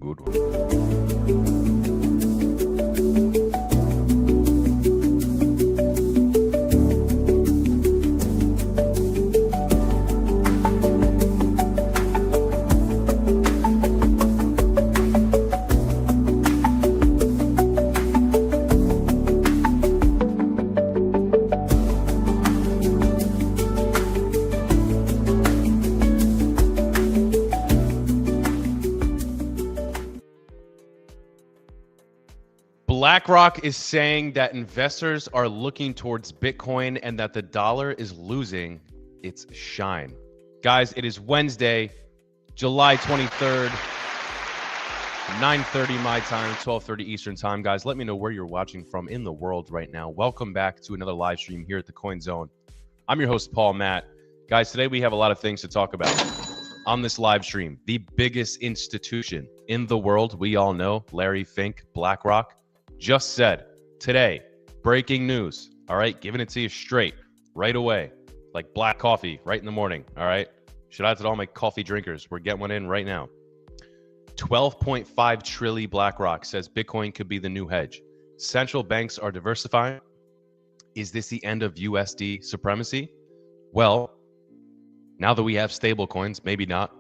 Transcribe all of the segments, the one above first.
Good one. BlackRock is saying that investors are looking towards Bitcoin and that the dollar is losing its shine. Guys, it is Wednesday, July 23rd, 9:30 my time, 12:30 Eastern time. Guys, let me know where you're watching from in the world right now. Welcome back to another live stream here at the Coin Zone. I'm your host, Paul Matt. Guys, today we have a lot of things to talk about on this live stream. The biggest institution in the world, we all know, Larry Fink, BlackRock, just said today, breaking news, all right? Giving it to you straight, right away, like black coffee right in the morning, all right? Shout out to all my coffee drinkers. We're getting one in right now. 12.5 trillion BlackRock says Bitcoin could be the new hedge. Central banks are diversifying. Is this the end of USD supremacy? Well, now that we have stable coins, maybe not.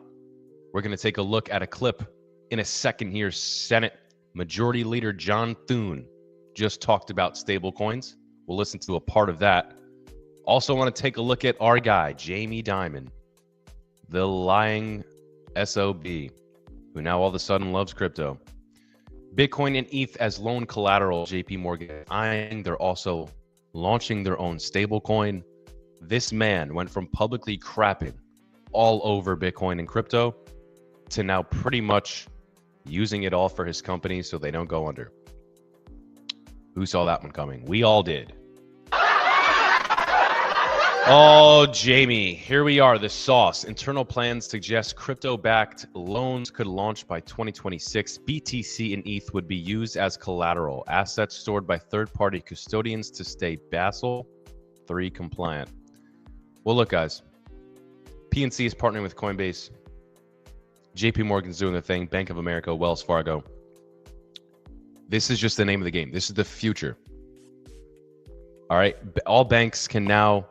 We're going to take a look at a clip in a second here. Senate Majority Leader John Thune just talked about stable coins. We'll listen to a part of that. Also want to take a look at our guy, Jamie Dimon, the lying SOB, who now all of a sudden loves crypto. Bitcoin and ETH as loan collateral, JP Morgan eyeing. They're also launching their own stable coin. This man went from publicly crapping all over Bitcoin and crypto to now pretty much using it all for his company so they don't go under. Who saw that one coming? We all did. Oh, Jamie, here we are, the sauce. Internal plans suggest crypto-backed loans could launch by 2026. BTC and ETH would be used as collateral, assets stored by third-party custodians to stay Basel III compliant. Well, look, guys, PNC is partnering with Coinbase. JP Morgan's doing the thing, Bank of America, Wells Fargo. This is just the name of the game. This is the future. All right. All banks can now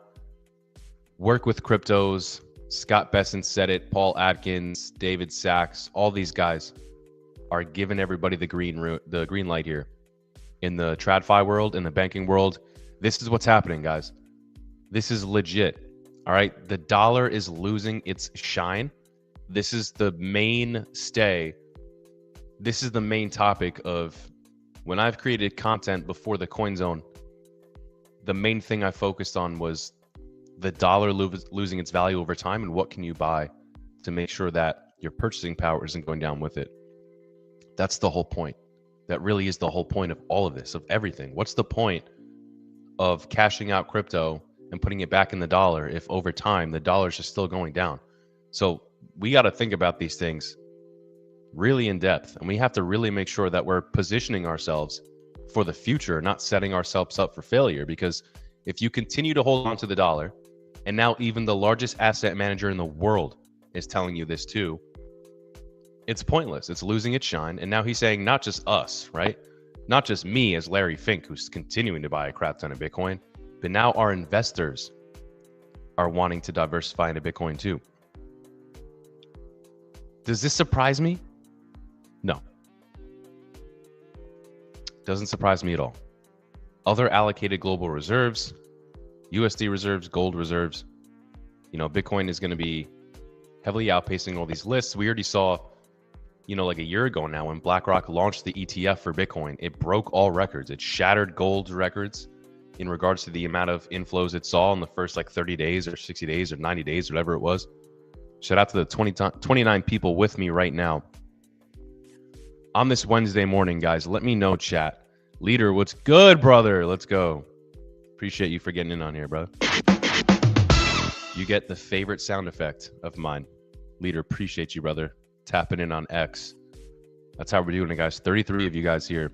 work with cryptos. Scott Besson said it. Paul Atkins, David Sachs, all these guys are giving everybody the green light here. In the TradFi world, in the banking world, this is what's happening, guys. This is legit. All right. The dollar is losing its shine. This is the mainstay. This is the main topic of when I've created content before the Coin Zone. The main thing I focused on was the dollar losing its value over time and what can you buy to make sure that your purchasing power isn't going down with it. That's the whole point. That really is the whole point of all of this, of everything. What's the point of cashing out crypto and putting it back in the dollar if over time the dollar's just still going down? So we got to think about these things really in depth, and we have to really make sure that we're positioning ourselves for the future, not setting ourselves up for failure. Because if you continue to hold on to the dollar, and now even the largest asset manager in the world is telling you this too, it's pointless. It's losing its shine. And now he's saying not just us, right? Not just me as Larry Fink, who's continuing to buy a crap ton of Bitcoin, but now our investors are wanting to diversify into Bitcoin too. Does this surprise me? No. Doesn't surprise me at all. Other allocated global reserves, USD reserves, gold reserves, Bitcoin is going to be heavily outpacing all these lists. We already saw, like a year ago now when BlackRock launched the ETF for Bitcoin, it broke all records. It shattered gold records in regards to the amount of inflows it saw in the first 30 days or 60 days or 90 days, whatever it was. Shout out to the 29 people with me right now on this Wednesday morning, guys. Let me know, chat. Leader, what's good, brother? Let's go. Appreciate you for getting in on here, bro. You get the favorite sound effect of mine. Leader, appreciate you, brother. Tapping in on X. That's how we're doing it, guys. 33 of you guys here.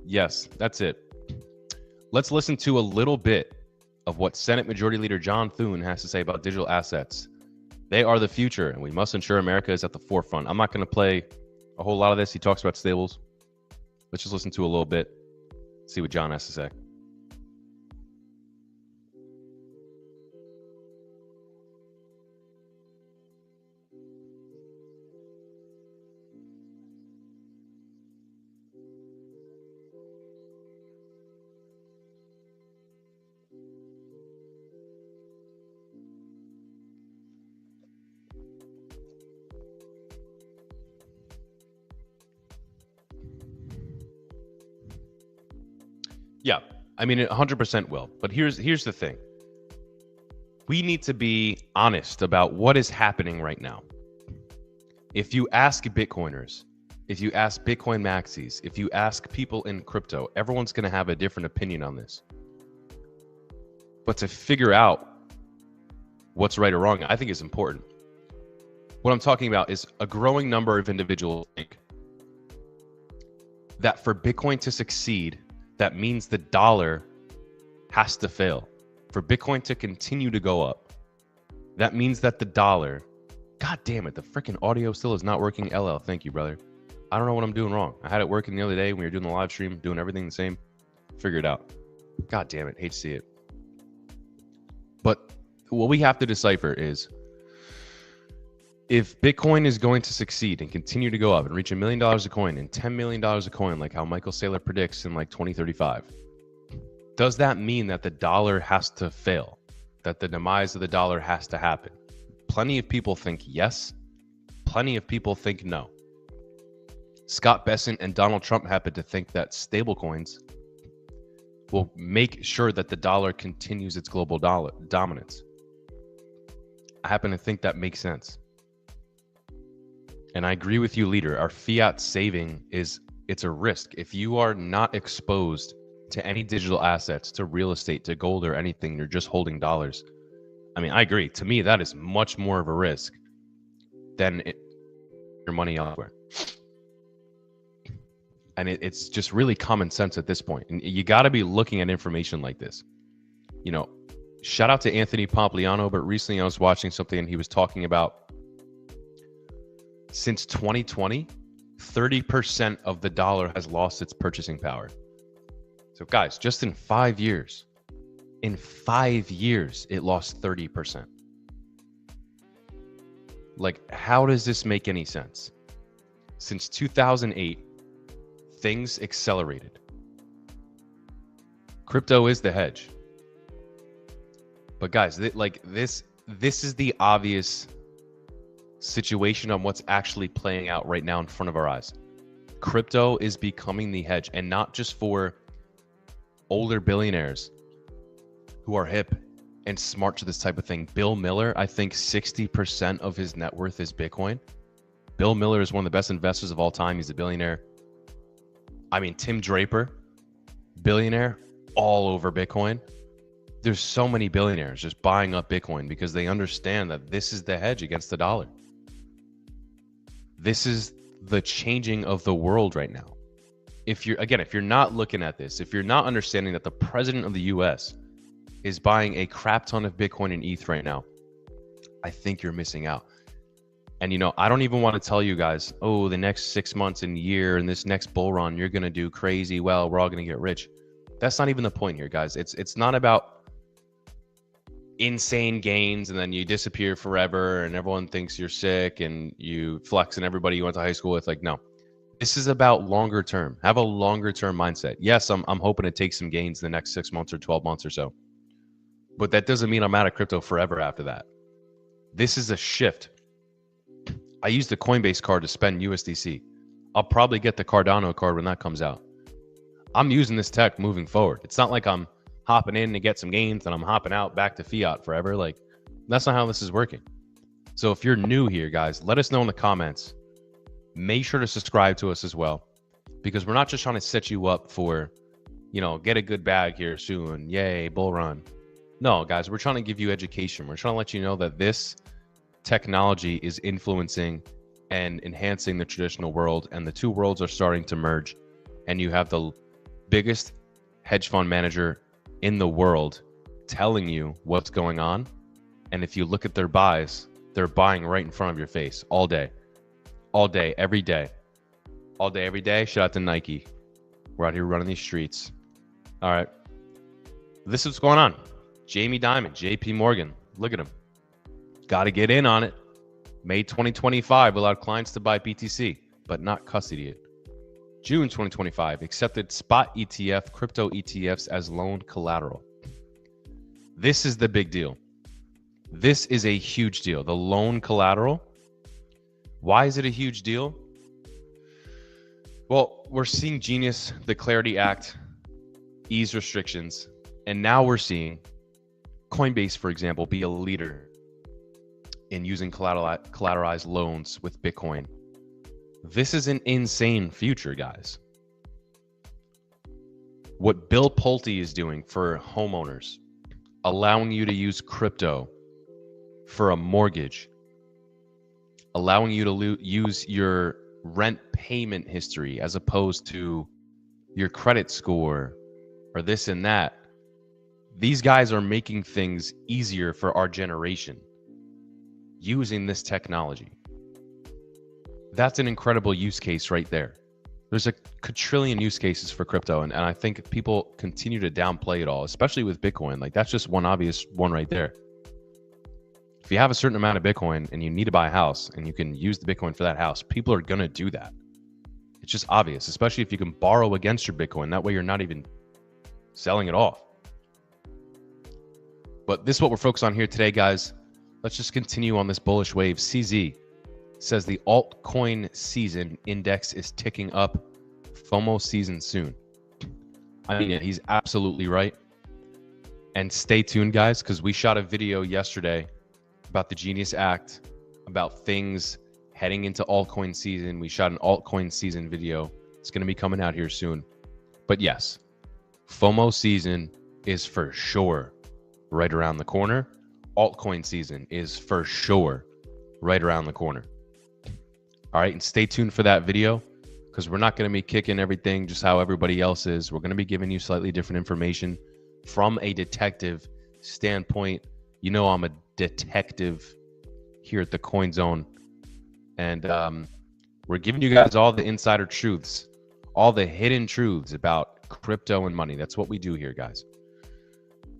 Yes, that's it. Let's listen to a little bit of what Senate Majority Leader John Thune has to say about digital assets. They are the future, and we must ensure America is at the forefront. I'm not going to play a whole lot of this. He talks about stables. Let's just listen to a little bit, see what John has to say. Yeah, I mean, it 100% will. But here's the thing. We need to be honest about what is happening right now. If you ask Bitcoiners, if you ask Bitcoin maxis, if you ask people in crypto, everyone's going to have a different opinion on this. But to figure out what's right or wrong, I think is important. What I'm talking about is a growing number of individuals think that for Bitcoin to succeed, that means the dollar has to fail. For Bitcoin to continue to go up, that means that the dollar, God damn it, the freaking audio still is not working. LL, thank you, brother. I don't know what I'm doing wrong. I had it working the other day when we were doing the live stream, doing everything the same. Figure it out. God damn it, hate to see it. But what we have to decipher is, if Bitcoin is going to succeed and continue to go up and reach $1 million a coin and $10 million a coin, like how Michael Saylor predicts in like 2035, does that mean that the dollar has to fail? That the demise of the dollar has to happen? Plenty of people think yes. Plenty of people think no. Scott Bessent and Donald Trump happen to think that stablecoins will make sure that the dollar continues its global dominance. I happen to think that makes sense. And I agree with you, leader. Our fiat saving it's a risk. If you are not exposed to any digital assets, to real estate, to gold or anything, you're just holding dollars. I mean, I agree. To me, that is much more of a risk than your money elsewhere. And it's just really common sense at this point. And you got to be looking at information like this. You know, shout out to Anthony Pompliano, but recently I was watching something and he was talking about since 2020, 30% of the dollar has lost its purchasing power. So guys, just in 5 years, it lost 30%. Like, how does this make any sense? Since 2008, things accelerated. Crypto is the hedge. But guys, this is the obvious situation on what's actually playing out right now in front of our eyes. Crypto is becoming the hedge, and not just for older billionaires who are hip and smart to this type of thing. Bill Miller, I think 60% of his net worth is Bitcoin. Bill Miller is one of the best investors of all time. He's a billionaire. I mean, Tim Draper, billionaire, all over Bitcoin. There's so many billionaires just buying up Bitcoin because they understand that this is the hedge against the dollar. This is the changing of the world right now. If you're not looking at this, if you're not understanding that the president of the US is buying a crap ton of Bitcoin and ETH right now, I think you're missing out. And you know, I don't even want to tell you guys, oh, the next 6 months and year and this next bull run, you're going to do crazy well, we're all going to get rich. That's not even the point here, guys. It's not about insane gains and then you disappear forever and everyone thinks you're sick and you flex and everybody you went to high school with. Like, no, this is about longer term. Have a longer term mindset. Yes, I'm hoping to take some gains in the next 6 months or 12 months or so, but that doesn't mean I'm out of crypto forever after that. This is a shift. I use the Coinbase card to spend USDC. I'll probably get the Cardano card when that comes out. I'm using this tech moving forward. It's not like I'm hopping in to get some gains and I'm hopping out back to fiat forever. Like, that's not how this is working. So if you're new here, guys, let us know in the comments. Make sure to subscribe to us as well, because we're not just trying to set you up for, you know, get a good bag here soon. Yay, bull run. No, guys, we're trying to give you education. We're trying to let you know that this technology is influencing and enhancing the traditional world, and the two worlds are starting to merge. And you have the biggest hedge fund manager in the world telling you what's going on. And if you look at their buys, They're buying right in front of your face all day, every day, all day, every day. Shout out to Nike. We're out here running these streets. All right. This is what's going on. Jamie Dimon, JP Morgan. Look at him. Got to get in on it. May 2025 allowed clients to buy BTC, but not custody it. June 2025 accepted spot ETF, crypto ETFs as loan collateral. This is the big deal. This is a huge deal. The loan collateral. Why is it a huge deal? Well, we're seeing Genius, the Clarity Act, ease restrictions. And now we're seeing Coinbase, for example, be a leader in using collateralized loans with Bitcoin. This is an insane future, guys. What Bill Pulte is doing for homeowners, allowing you to use crypto for a mortgage, allowing you to use your rent payment history as opposed to your credit score or this and that. These guys are making things easier for our generation using this technology. That's an incredible use case right there. There's a quadrillion use cases for crypto, and I think people continue to downplay it all, especially with Bitcoin. Like, that's just one obvious one right there. If you have a certain amount of Bitcoin and you need to buy a house and you can use the Bitcoin for that house, people are going to do that. It's just obvious, especially if you can borrow against your Bitcoin. That way you're not even selling it off. But this is what we're focused on here today, guys. Let's just continue on this bullish wave. CZ says the altcoin season index is ticking up. FOMO season soon. I mean, he's absolutely right. And stay tuned, guys, because we shot a video yesterday about the Genius Act, about things heading into altcoin season. We shot an altcoin season video. It's going to be coming out here soon. But yes, FOMO season is for sure right around the corner. Altcoin season is for sure right around the corner. All right, and stay tuned for that video because we're not going to be kicking everything just how everybody else is. We're going to be giving you slightly different information from a detective standpoint. You know, I'm a detective here at the Coin Zone, and we're giving you guys all the insider truths, all the hidden truths about crypto and money. That's what we do here, guys.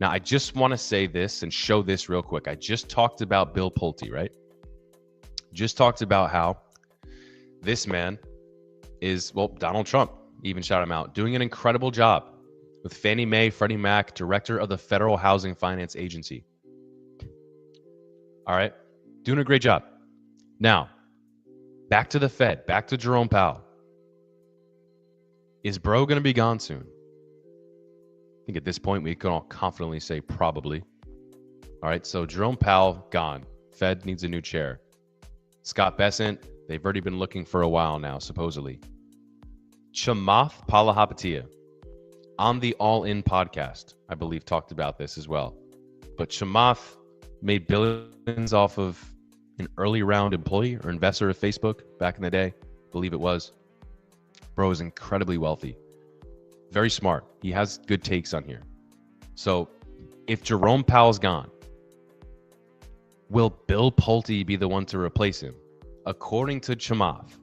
Now, I just want to say this and show this real quick. I just talked about Bill Pulte, right? Just talked about how this man is, well, Donald Trump, even shout him out, doing an incredible job with Fannie Mae, Freddie Mac, director of the Federal Housing Finance Agency. All right, doing a great job. Now, back to the Fed, back to Jerome Powell. Is bro going to be gone soon? I think at this point we can all confidently say probably. All right, so Jerome Powell gone. Fed needs a new chair. Scott Bessent, they've already been looking for a while now, supposedly. Chamath Palihapitiya on the All In podcast, I believe, talked about this as well. But Chamath made billions off of an early round employee or investor of Facebook back in the day, I believe it was. Bro is incredibly wealthy. Very smart. He has good takes on here. So if Jerome Powell's gone, will Bill Pulte be the one to replace him? According to Chamath,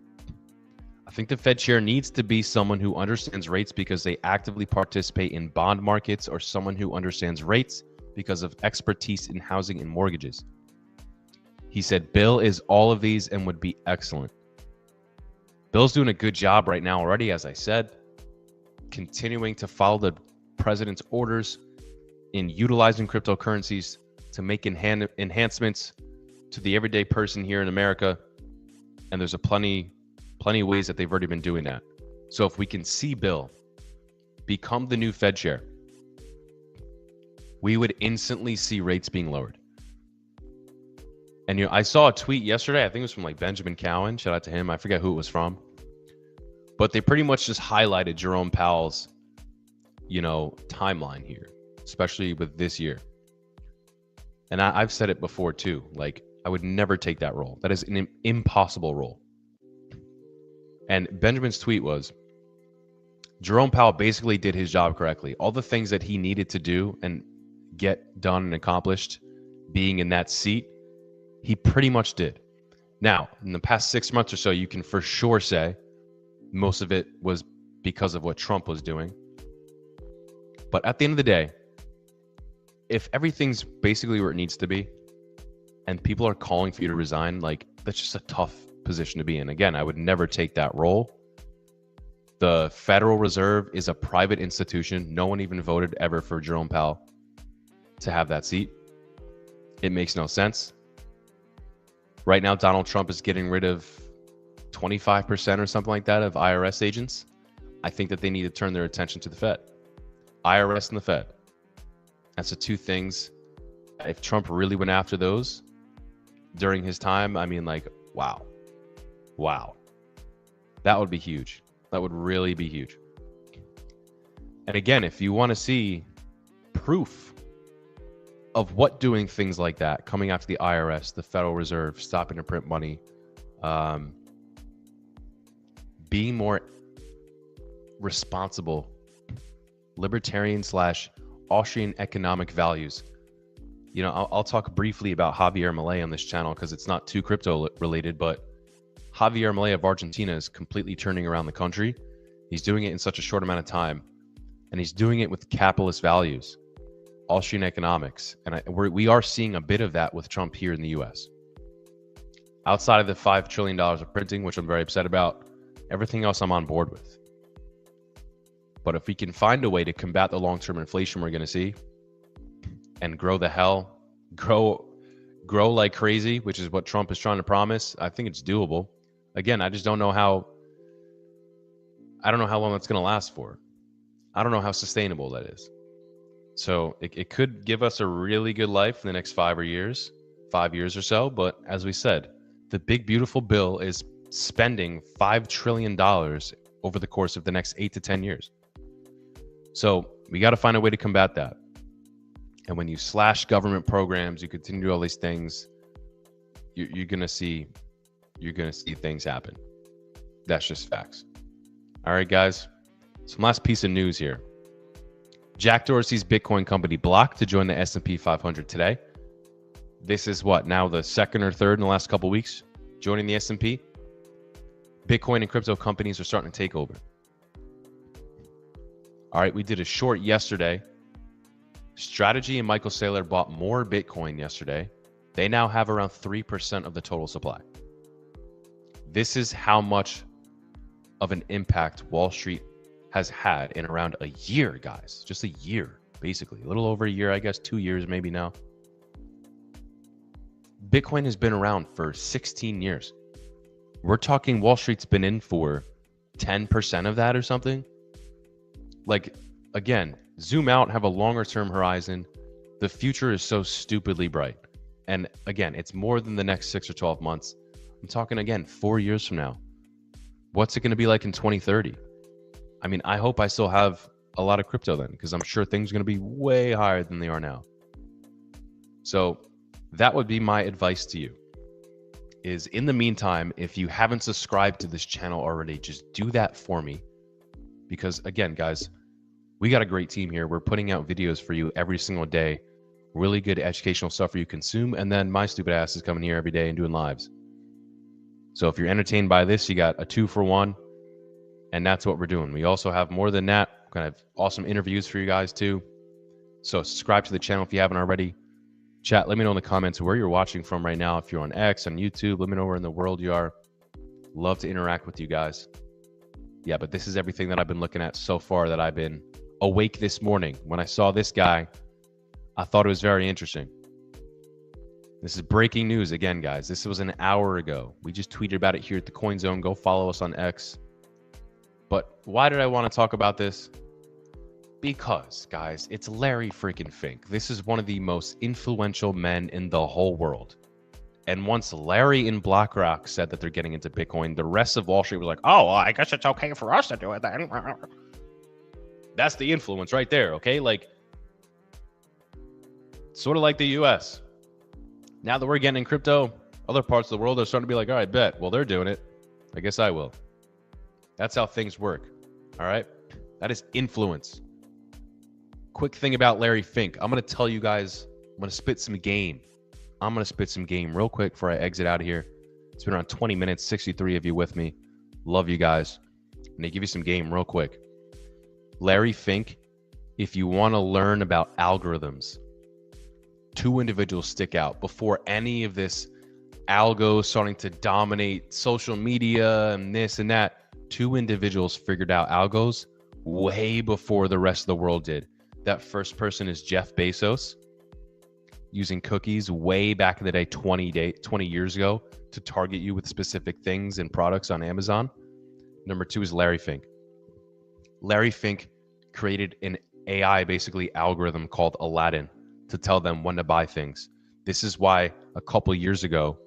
I think the Fed chair needs to be someone who understands rates because they actively participate in bond markets, or someone who understands rates because of expertise in housing and mortgages. He said Bill is all of these and would be excellent. Bill's doing a good job right now already, as I said, continuing to follow the president's orders in utilizing cryptocurrencies to make enhancements to the everyday person here in America. And there's a plenty ways that they've already been doing that. So if we can see Bill become the new Fed chair, we would instantly see rates being lowered. And I saw a tweet yesterday, I think it was from like Benjamin Cowan, shout out to him, I forget who it was from. But they pretty much just highlighted Jerome Powell's, timeline here, especially with this year. And I've said it before too, like I would never take that role. That is an impossible role. And Benjamin's tweet was, Jerome Powell basically did his job correctly. All the things that he needed to do and get done and accomplished being in that seat, He pretty much did. Now, in the past 6 months or so, you can for sure say most of it was because of what Trump was doing. But at the end of the day, if everything's basically where it needs to be and people are calling for you to resign, like, that's just a tough position to be in. Again, I would never take that role. The Federal Reserve is a private institution. No one even voted ever for Jerome Powell to have that seat. It makes no sense. Right now, Donald Trump is getting rid of 25% or something like that of IRS agents. I think that they need to turn their attention to the Fed. IRS and the Fed. That's the two things. If Trump really went after those during his time, I mean, like, wow. Wow. That would be huge. That would really be huge. And again, if you want to see proof of what doing things like that, coming after the IRS, the Federal Reserve, stopping to print money, being more responsible, libertarian / Austrian economic values. You know, I'll talk briefly about Javier Milei on this channel because it's not too crypto related, but Javier Milei of Argentina is completely turning around the country. He's doing it in such a short amount of time, and he's doing it with capitalist values, Austrian economics. And we are seeing a bit of that with Trump here in the US. Outside of the $5 trillion of printing, which I'm very upset about, everything else I'm on board with. But if we can find a way to combat the long-term inflation we're going to see and grow like crazy, which is what Trump is trying to promise, I think it's doable. Again, I just don't know how long that's going to last for. I don't know how sustainable that is. So it could give us a really good life in the next 5 years or so. But as we said, the big, beautiful bill is spending $5 trillion over the course of the next 8 to 10 years. So we got to find a way to combat that. And when you slash government programs, you continue to do all these things, you're going to see things happen. That's just facts. All right, guys. Some last piece of news here. Jack Dorsey's Bitcoin company Block to join the S&P 500 today. This is what, now the second or third in the last couple weeks joining the S&P? Bitcoin and crypto companies are starting to take over. All right, we did a short yesterday. Strategy and Michael Saylor bought more Bitcoin yesterday. They now have around 3% of the total supply. This is how much of an impact Wall Street has had in around a year, guys. Just a year, basically. A little over a year, I guess, 2 years maybe now. Bitcoin has been around for 16 years. We're talking Wall Street's been in for 10% of that or something. Like, again, zoom out, have a longer term horizon. The future is so stupidly bright. And again, it's more than the next 6 or 12 months. I'm talking, again, 4 years from now. What's it going to be like in 2030? I mean, I hope I still have a lot of crypto then, because I'm sure things are going to be way higher than they are now. So that would be my advice to you, is in the meantime, if you haven't subscribed to this channel already, just do that for me. Because again, guys, we got a great team here. We're putting out videos for you every single day. Really good educational stuff for you to consume. And then my stupid ass is coming here every day and doing lives. So if you're entertained by this, you got a 2-for-1. And that's what we're doing. We also have more than that, kind of awesome interviews for you guys too. So subscribe to the channel if you haven't already. Chat, let me know in the comments where you're watching from right now. If you're on X, on YouTube, let me know where in the world you are. Love to interact with you guys. Yeah, but this is everything that I've been looking at so far that I've been awake this morning. When I saw this guy, I thought it was very interesting. This is breaking news again, guys. This was an hour ago. We just tweeted about it here at the Coin Zone. Go follow us on X. But why did I want to talk about this? Because, guys, it's Larry freaking Fink. This is one of the most influential men in the whole world. And once Larry and BlackRock said that they're getting into Bitcoin, the rest of Wall Street was like, oh, well, I guess it's okay for us to do it then. That's the influence right there, okay? Like, sort of like the US. Now that we're getting in crypto, other parts of the world are starting to be like, all right, bet. Well, they're doing it. I guess I will. That's how things work, all right? That is influence. Quick thing about Larry Fink. I'm going to tell you guys, I'm going to spit some game. I'm going to spit some game real quick before I exit out of here. It's been around 20 minutes, 63 of you with me. Love you guys. I'm going to give you some game real quick. Larry Fink, if you want to learn about algorithms, two individuals stick out before any of this algo starting to dominate social media and this and that. Two individuals figured out algos way before the rest of the world did. That first person is Jeff Bezos, using cookies way back in the day, 20 years ago, to target you with specific things and products on Amazon. Number two is Larry Fink. Larry Fink created an AI, basically algorithm called Aladdin, to tell them when to buy things. This is why a couple years ago,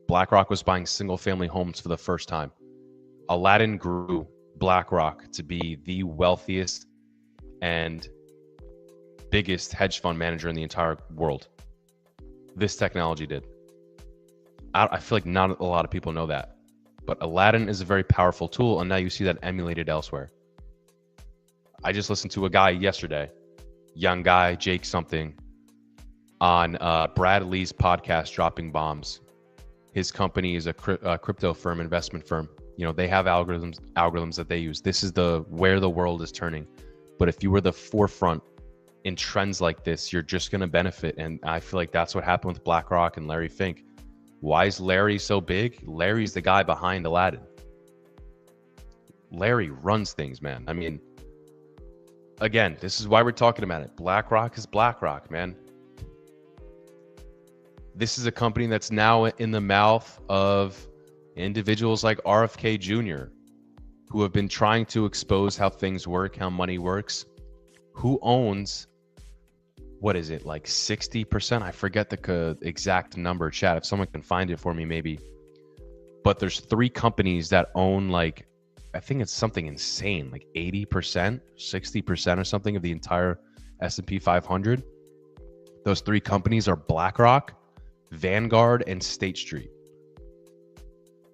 BlackRock was buying single family homes for the first time. Aladdin grew BlackRock to be the wealthiest and biggest hedge fund manager in the entire world. This technology did. I feel like not a lot of people know that, but Aladdin is a very powerful tool, and now you see that emulated elsewhere. I just listened to a guy yesterday, young guy, Jake something, on Brad Lee's podcast, Dropping Bombs. His company is a crypto firm, investment firm. You know, they have algorithms that they use. This is where the world is turning. But if you were the forefront in trends like this, you're just going to benefit. And I feel like that's what happened with BlackRock and Larry Fink. Why is Larry so big? Larry's the guy behind Aladdin. Larry runs things, man. I mean, again, this is why we're talking about it. BlackRock is BlackRock, man. This is a company that's now in the mouth of individuals like RFK Jr., who have been trying to expose how things work, how money works, who owns, what is it, like 60%? I forget the exact number, chat. If someone can find it for me, maybe. But there's 3 companies that own, like, I think it's something insane, like 80%, 60% or something of the entire S&P 500. Those 3 companies are BlackRock, Vanguard, and State Street.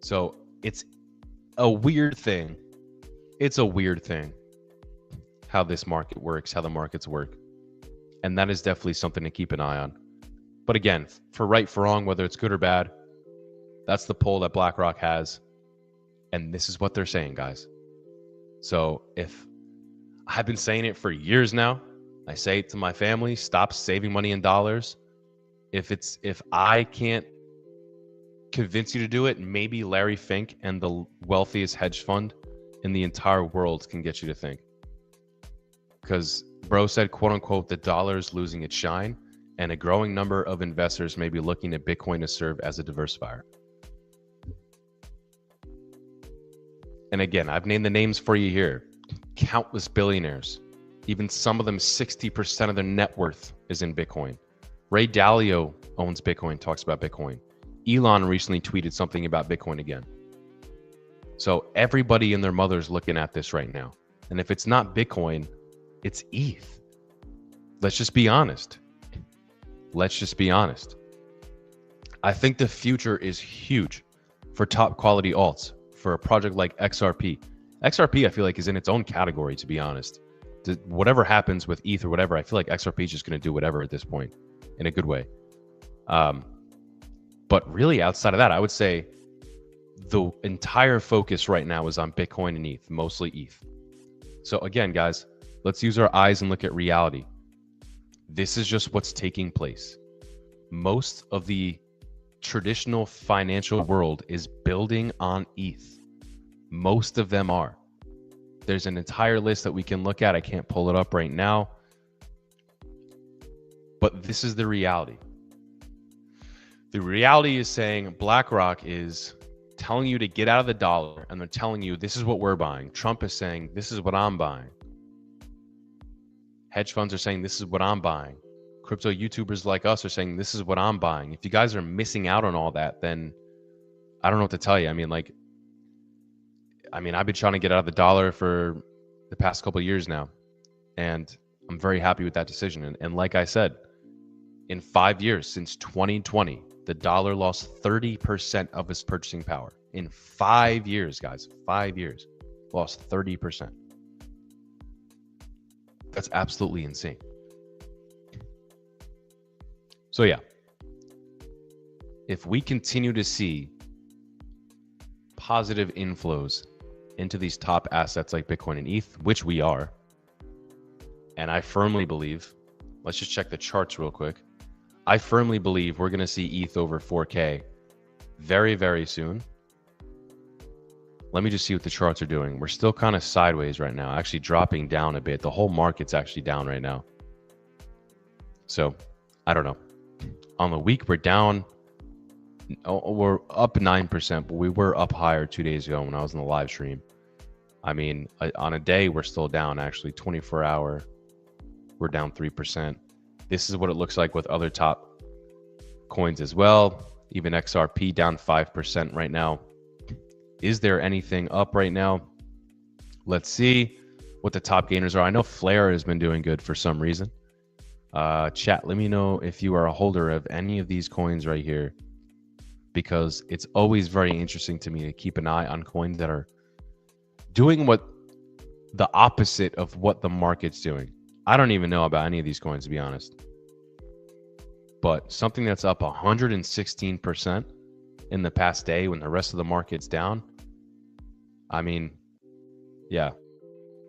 So it's a weird thing. It's a weird thing how this market works, how the markets work. And that is definitely something to keep an eye on. But again, for right, for wrong, whether it's good or bad, that's the poll that BlackRock has. And this is what they're saying, guys. So if I've been saying it for years now, I say it to my family, stop saving money in dollars. If I can't convince you to do it, maybe Larry Fink and the wealthiest hedge fund in the entire world can get you to think. Because bro said, quote unquote, the dollar is losing its shine, and a growing number of investors may be looking at Bitcoin to serve as a diversifier. And again, I've named the names for you here. Countless billionaires, even some of them 60% of their net worth is in Bitcoin. Ray Dalio owns Bitcoin, talks about Bitcoin. Elon recently tweeted something about Bitcoin again. So everybody and their mother's looking at this right now. And if it's not Bitcoin, it's ETH. Let's just be honest. Let's just be honest. I think the future is huge for top quality alts, for a project like XRP. XRP, I feel like, is in its own category, to be honest. Whatever happens with ETH or whatever, I feel like XRP is just going to do whatever at this point in a good way. But really, outside of that, I would say the entire focus right now is on Bitcoin and ETH, mostly ETH. So again, guys, let's use our eyes and look at reality. This is just what's taking place. Most of the traditional financial world is building on ETH. Most of them are. There's an entire list that we can look at. I can't pull it up right now. But this is the reality. The reality is saying BlackRock is telling you to get out of the dollar, and they're telling you this is what we're buying. Trump is saying this is what I'm buying. Hedge funds are saying this is what I'm buying. Crypto YouTubers like us are saying this is what I'm buying. If you guys are missing out on all that, then I don't know what to tell you. I mean, I've been trying to get out of the dollar for the past couple of years now, and I'm very happy with that decision. And like I said, in 5 years, since 2020, the dollar lost 30% of its purchasing power. In 5 years, guys, 5 years, lost 30%. That's absolutely insane. So yeah, if we continue to see positive inflows into these top assets like Bitcoin and ETH, which we are, and I firmly believe, let's just check the charts real quick. I firmly believe we're going to see ETH over 4K very, very soon. Let me just see what the charts are doing. We're still kind of sideways right now, actually dropping down a bit. The whole market's actually down right now. So I don't know. On the week, we're down. We're up 9%, but we were up higher 2 days ago when I was in the live stream. I mean, on a day, we're still down actually. 24 hour, we're down 3%. This is what it looks like with other top coins as well. Even XRP down 5% right now. Is there anything up right now? Let's see what the top gainers are. I know Flare has been doing good for some reason. Chat, let me know if you are a holder of any of these coins right here, because it's always very interesting to me to keep an eye on coins that are doing what the opposite of what the market's doing. I don't even know about any of these coins, to be honest. But something that's up 116% in the past day when the rest of the market's down, I mean, yeah,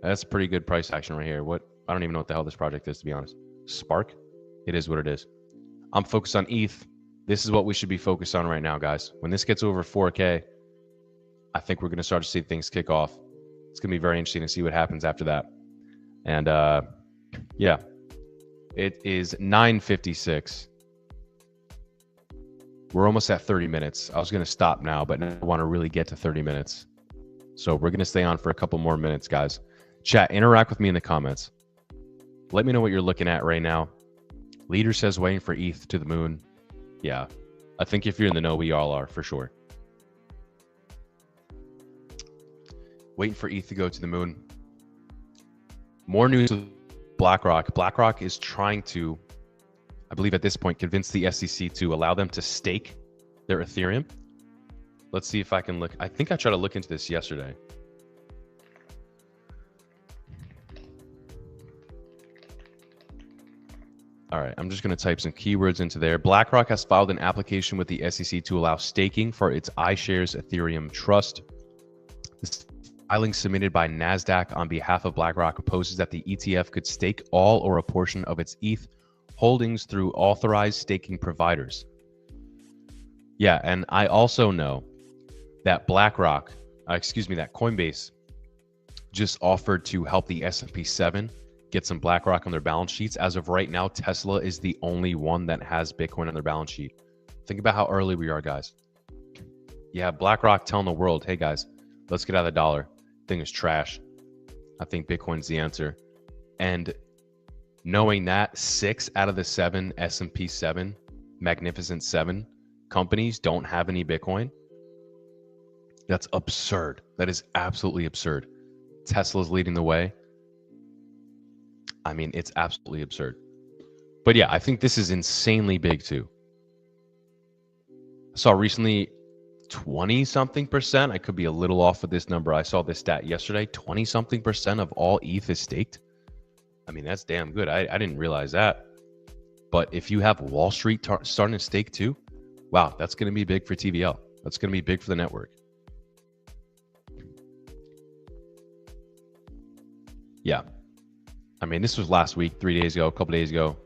that's pretty good price action right here. I don't even know what the hell this project is, to be honest. Spark? It is what it is. I'm focused on ETH. This is what we should be focused on right now, guys. When this gets over 4K, I think we're going to start to see things kick off. It's going to be very interesting to see what happens after that. And yeah, it is 9:56. We're almost at 30 minutes. I was going to stop now, but I want to really get to 30 minutes. So we're going to stay on for a couple more minutes, guys. Chat, interact with me in the comments. Let me know what you're looking at right now. Leader says waiting for ETH to the moon. Yeah, I think if you're in the know, we all are for sure. Waiting for ETH to go to the moon. More news with BlackRock. BlackRock is trying to, I believe at this point, convince the SEC to allow them to stake their Ethereum. Let's see if I can look. I think I tried to look into this yesterday. All right, I'm just going to type some keywords into there. BlackRock has filed an application with the SEC to allow staking for its iShares Ethereum Trust. This filing submitted by NASDAQ on behalf of BlackRock proposes that the ETF could stake all or a portion of its ETH holdings through authorized staking providers. Yeah, and I also know that that Coinbase just offered to help the S&P 7 get some BlackRock on their balance sheets. As of right now, Tesla is the only one that has Bitcoin on their balance sheet. Think about how early we are, guys. You have BlackRock telling the world, hey guys, let's get out of the dollar. Thing is trash. I think Bitcoin's the answer. And knowing that 6 out of the 7 S&P 7, Magnificent 7 companies don't have any Bitcoin, that's absurd. That is absolutely absurd. Tesla's leading the way. I mean, it's absolutely absurd. But yeah, I think this is insanely big too. I saw recently 20-something%. I could be a little off with this number. I saw this stat yesterday. 20-something% of all ETH is staked. I mean, that's damn good. I didn't realize that. But if you have Wall Street starting to stake too, wow, that's going to be big for TVL. That's going to be big for the network. Yeah. I mean, this was last week, 3 days ago, a couple days ago.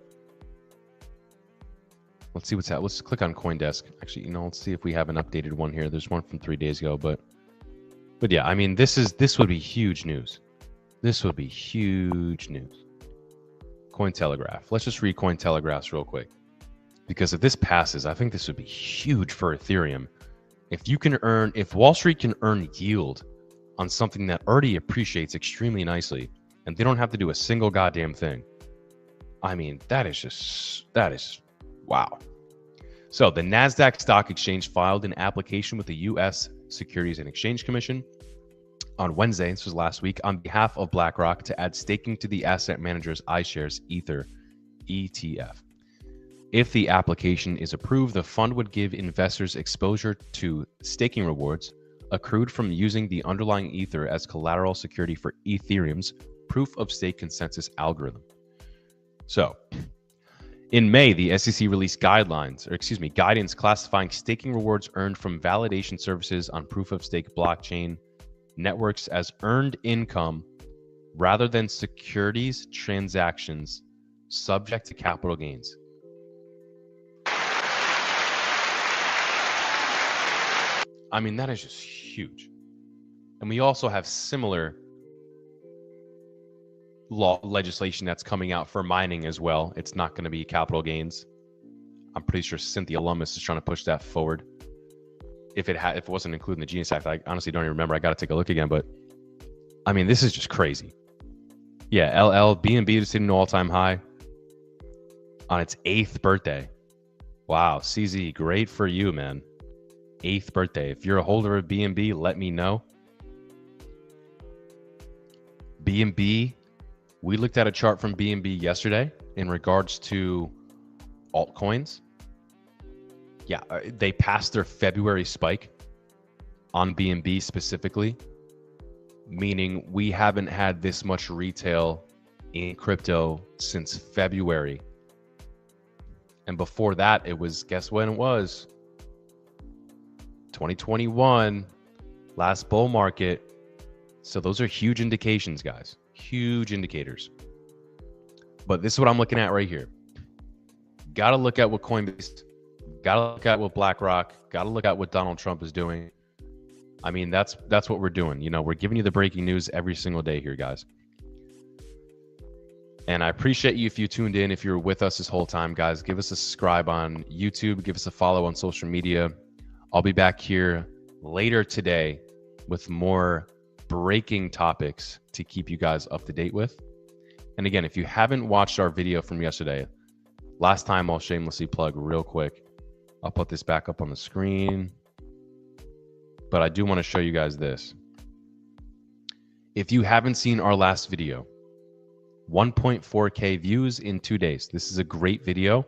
Let's see what's happening. Let's click on CoinDesk. Actually, let's see if we have an updated one here. There's one from 3 days ago, but yeah, I mean, this would be huge news. This would be huge news. Cointelegraph. Let's just read Cointelegraphs real quick, because if this passes, I think this would be huge for Ethereum. If Wall Street can earn yield on something that already appreciates extremely nicely, and they don't have to do a single goddamn thing. I mean, that is wow. So the NASDAQ Stock Exchange filed an application with the U.S. Securities and Exchange Commission on Wednesday, this was last week, on behalf of BlackRock to add staking to the asset manager's iShares Ether ETF. If the application is approved, the fund would give investors exposure to staking rewards accrued from using the underlying Ether as collateral security for Ethereum's proof of stake consensus algorithm. So, In May, the SEC released guidance classifying staking rewards earned from validation services on proof-of-stake blockchain networks as earned income rather than securities transactions subject to capital gains. I mean, that is just huge. And we also have similar legislation that's coming out for mining as well. It's not going to be capital gains. I'm pretty sure Cynthia Lummis is trying to push that forward. If it wasn't included in the Genius Act, I honestly don't even remember. I got to take a look again. But I mean, this is just crazy. Yeah, BNB is hitting an all-time high on its 8th birthday. Wow, CZ, great for you, man. 8th birthday. If you're a holder of BNB, let me know. BNB, we looked at a chart from BNB yesterday in regards to altcoins. Yeah, they passed their February spike on BNB specifically, meaning we haven't had this much retail in crypto since February. And before that, it was, guess when it was? 2021, last bull market. So those are huge indications, guys. Huge indicators. But this is what I'm looking at right here. Got to look at what Coinbase, got to look at what BlackRock, got to look at what Donald Trump is doing. I mean, that's what we're doing. You know, we're giving you the breaking news every single day here, guys. And I appreciate you if you tuned in, if you're with us this whole time, guys. Give us a subscribe on YouTube. Give us a follow on social media. I'll be back here later today with more breaking topics to keep you guys up to date with. And again, if you haven't watched our video from yesterday, last time I'll shamelessly plug real quick. I'll put this back up on the screen. But I do want to show you guys this. If you haven't seen our last video, 1.4K views in 2 days. This is a great video.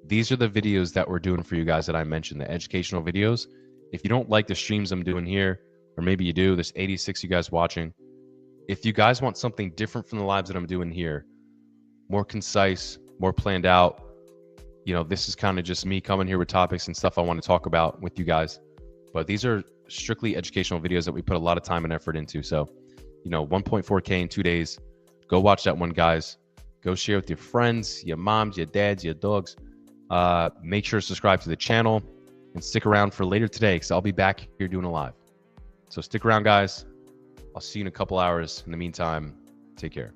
These are the videos that we're doing for you guys that I mentioned, the educational videos. If you don't like the streams I'm doing here, or maybe you do, there's 86 you guys watching. If you guys want something different from the lives that I'm doing here, more concise, more planned out, you know, this is kind of just me coming here with topics and stuff I want to talk about with you guys. But these are strictly educational videos that we put a lot of time and effort into. So, you know, 1.4K in 2 days. Go watch that one, guys. Go share with your friends, your moms, your dads, your dogs. Make sure to subscribe to the channel and stick around for later today because I'll be back here doing a live. So stick around, guys. I'll see you in a couple hours. In the meantime, take care.